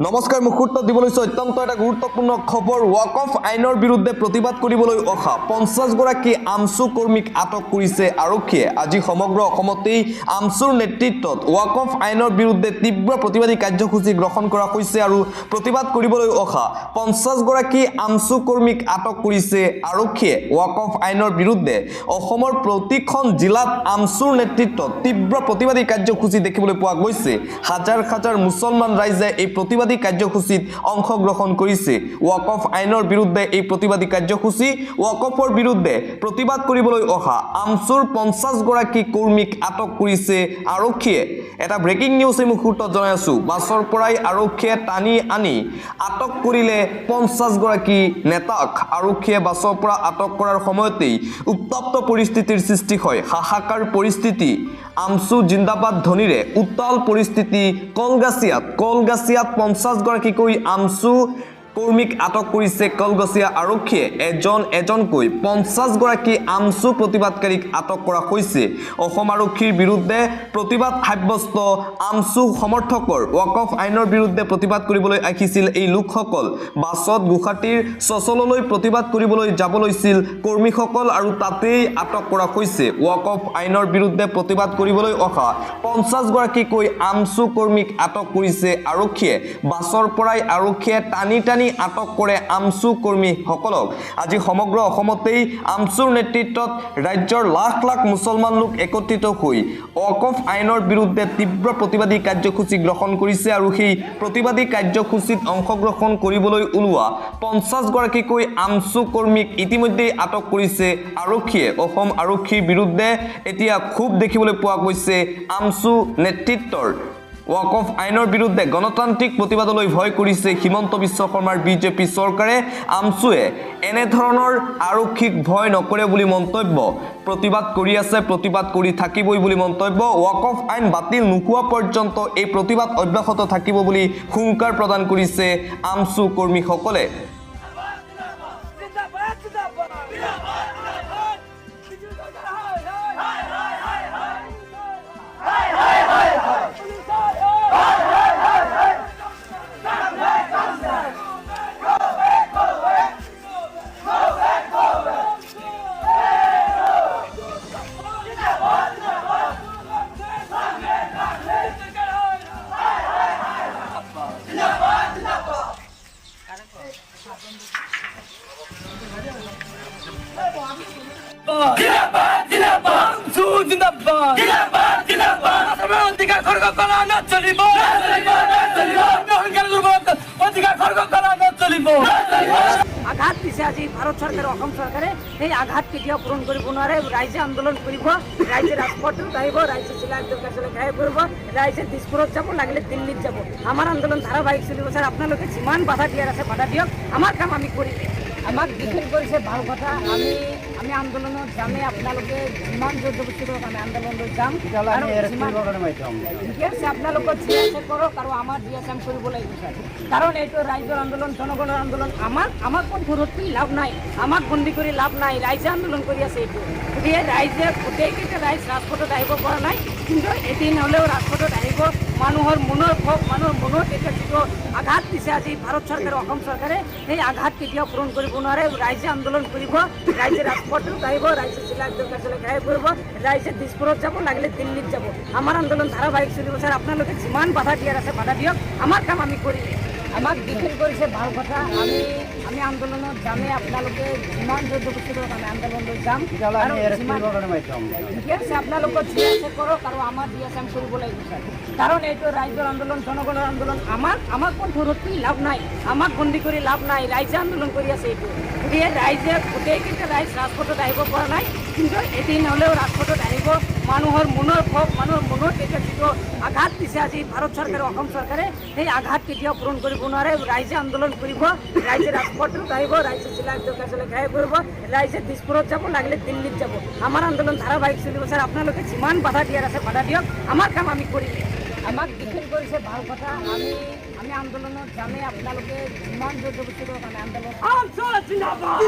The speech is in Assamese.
নমস্কাৰ মুহূৰ্ত দিবলৈ অত্যন্ত এটা গুৰুত্বপূৰ্ণ খবৰ ৱাক অফ আইনৰ বিৰুদ্ধে প্ৰতিবাদ কৰিবলৈ অহা 50 গৰাকী আমছু কৰ্মীক আটক কৰিছে আৰক্ষীয়ে আজি সমগ্ৰ অসমতেই আমছুৰ নেতৃত্বত ৱাক অফ আইনৰ বিৰুদ্ধে তীব্ৰ প্ৰতিবাদী কাৰ্যসূচী গ্ৰহণ কৰা হৈছে আৰু প্ৰতিবাদ কৰিবলৈ অহা 50 গৰাকী আমছু কৰ্মীক আটক কৰিছে আৰক্ষীয়ে ৱাক অফ আইনৰ বিৰুদ্ধে অসমৰ প্ৰতিখন জিলাত আমছুৰ নেতৃত্বত তীব্ৰ প্ৰতিবাদী কাৰ্যসূচী দেখিবলৈ পোৱা গৈছে হাজাৰ হাজাৰ মুছলমান ৰাইজে এই প্ৰতিবাদী কাৰ্যসূচীত অংশগ্ৰহণ কৰিছে ৱাক অফ আইনৰ বিৰুদ্ধে এই প্ৰতিবাদী কাৰ্যসূচী ৱাক অফৰ বিৰুদ্ধে প্ৰতিবাদ কৰিবলৈ অহা আমছুৰ 50 গৰাকী কৰ্মীক আটক কৰিছে আৰক্ষীয়ে এটা ব্ৰেকিং নিউজ এই মুহূৰ্তত জনাই আছো বাছৰ পৰাই আৰক্ষীয়ে টানি আনি আটক কৰিলে 50 গৰাকী নেতাক আৰক্ষীয়ে বাছৰ পৰা আটক কৰাৰ সময়তেই উত্তপ্ত পৰিস্থিতিৰ সৃষ্টি হয় হাহাকাৰ পৰিস্থিতি আমছু জিন্দাবাদ ধ্বনিৰে উত্তাল পৰিস্থিতি কলগাছিয়াত 50 গৰাকীকৈ আমছু কৰ্মীক আটক কৰিছে কলগছিয়া আৰক্ষীয়ে এজনকৈ 50 গৰাকী আমছু প্ৰতিবাদকাৰীক আটক কৰা হৈছে অসম আৰক্ষীৰ বিৰুদ্ধে প্ৰতিবাদ সাব্যস্ত আমছু সমৰ্থকৰ ৱাক অফ আইনৰ বিৰুদ্ধে প্ৰতিবাদ কৰিবলৈ আহিছিল এই লোকসকল বাছত গুৱাহাটীৰ চচললৈ প্ৰতিবাদ কৰিবলৈ যাব লৈছিল কৰ্মীসকল আৰু তাতেই আটক কৰা হৈছে ৱাক অফ আইনৰ বিৰুদ্ধে প্ৰতিবাদ কৰিবলৈ অহা 50 গৰাকীকৈ আমছু কৰ্মীক আটক কৰিছে আৰক্ষীয়ে বাছৰ পৰাই আৰক্ষীয়ে টানি আটক কৰে আমছু কৰ্মীসকলক আজি সমগ্ৰ অসমতেই আমছুৰ নেতৃত্বত ৰাজ্যৰ লাখ লাখ মুছলমান লোক একত্ৰিত হৈ ৱাক অফ আইনৰ বিৰুদ্ধে তীব্ৰ প্ৰতিবাদী কাৰ্যসূচী গ্ৰহণ কৰিছে আৰু সেই প্ৰতিবাদী কাৰ্যসূচীত অংশগ্ৰহণ কৰিবলৈ ওলোৱা 50 গৰাকীকৈ আমছু কৰ্মীক ইতিমধ্যে আটক কৰিছে আৰক্ষীয়ে অসম আৰক্ষীৰ বিৰুদ্ধে এতিয়া খুব দেখিবলৈ পোৱা গৈছে আমছু নেতৃত্বৰ ৱাক অফ আইনৰ বিৰুদ্ধে গণতান্ত্ৰিক প্ৰতিবাদলৈ ভয় কৰিছে হিমন্ত বিশ্ব শৰ্মাৰ বিজেপি চৰকাৰে আমছুৱে এনে ধৰণৰ আৰক্ষীক ভয় নকৰে বুলি মন্তব্য প্ৰতিবাদ কৰি আছে প্ৰতিবাদ কৰি থাকিবই বুলি মন্তব্য ৱাক অফ আইন বাতিল নোহোৱা পৰ্যন্ত এই প্ৰতিবাদ অব্যাহত থাকিব বুলি হুংকাৰ প্ৰদান কৰিছে আমছু কৰ্মীসকলে আঘাত দিছে আজি ভাৰত চৰকাৰে অসম চৰকাৰে সেই আঘাত কেতিয়াও পূৰণ কৰিব নোৱাৰে ৰাইজে আন্দোলন কৰিব ৰাইজে ৰাজপথত আহিব ৰাইজে জিলা কাৰ্যালয় ঘাই কৰিব ৰাইজে দিছপুৰত যাব লাগিলে দিল্লীত যাব আমাৰ আন্দোলন ধাৰাবাহিক চলিব স্যাৰ আপোনালোকে যিমান বাধা দিয়াৰ আছে বাধা দিয়ক আমাৰ কাম আমি কৰিম আমাক ডিফেণ্ড কৰিছে ভাল কথা আমি আন্দোলনত যামেই আপোনালোকে যিমান জোৰজবস্তি কৰক আমি আন্দোলনলৈ যাম ঠিকে আছে আপোনালোকৰ যি আছে কৰক আৰু আমাৰ যি আছে আমি কৰিব লাগিব স্যাৰ কাৰণ এইটো ৰাইজৰ আন্দোলন জনগণৰ আন্দোলন আমাক ধৰতি লাভ নাই আমাক বন্দী কৰি লাভ নাই ৰাইজে আন্দোলন কৰি আছে এইটো গতিকে ৰাইজে গোটেইকেইটা ৰাইজ ৰাজপথত আহিব পৰা নাই কিন্তু এদিন হ'লেও ৰাজপথত আহিব মানুহৰ মনৰ ভোগ মানুহৰ মনত এতিয়া যিটো আঘাত দিছে আজি ভাৰত চৰকাৰে অসম চৰকাৰে সেই আঘাত কেতিয়াও পূৰণ কৰিব নোৱাৰে ৰাইজে আন্দোলন কৰিব ৰাইজে ৰাজপথত আহিব ৰাইজে জিলা কাৰ্যালয় ঘাই কৰিব ৰাইজে দিছপুৰত যাব লাগিলে দিল্লীত যাব আমাৰ আন্দোলন ধাৰাবাহিক চলিব স্যাৰ আপোনালোকে যিমান বাধা দিয়াৰ আছে বাধা দিয়ক আমাৰ কাম আমি কৰিম আমাক ডিফেণ্ড কৰিছে ভাল কথা আমি আন্দোলনত যামেই আপোনালোকে যিমান জোৰজবস্তি কৰক আমি আন্দোলনলৈ যাম ঠিকে আছে আপোনালোকৰ যি আছে কৰক আৰু আমাৰ যি আছে আমি কৰিব লাগিব স্যাৰ কাৰণ এইটো ৰাইজৰ আন্দোলন জনগণৰ আন্দোলন আমাক ধৰতি লাভ নাই আমাক বন্দী কৰি লাভ নাই ৰাইজে আন্দোলন কৰি আছে এইটো গতিকে ৰাইজে গোটেইকেইটা ৰাইজ ৰাজপথত আহিব পৰা নাই কিন্তু এদিন হ'লেও ৰাজপথত আহিব মানুহৰ মনৰ ভোগ মানুহৰ মনত এতিয়া যিটো আঘাত দিছে আজি ভাৰত চৰকাৰে অসম চৰকাৰে সেই আঘাত কেতিয়াও পূৰণ কৰিব নোৱাৰে ৰাইজে আন্দোলন কৰিব ৰাইজে ৰাজপথত আহিব ৰাইজে জিলা কাৰ্যালয় ঘাই কৰিব ৰাইজে দিছপুৰত যাব লাগিলে দিল্লীত যাব আমাৰ আন্দোলন ধাৰাবাহিক চলিব স্যাৰ আপোনালোকে যিমান বাধা দিয়াৰ আছে বাধা দিয়ক আমাৰ কাম আমি কৰিম আমাক ডিফেণ্ড কৰিছে ভাল কথা আমি আন্দোলনত যামেই আপোনালোকে যিমান জোৰজবস্তি কৰক আমি আন্দোলন জিন্দাবাদ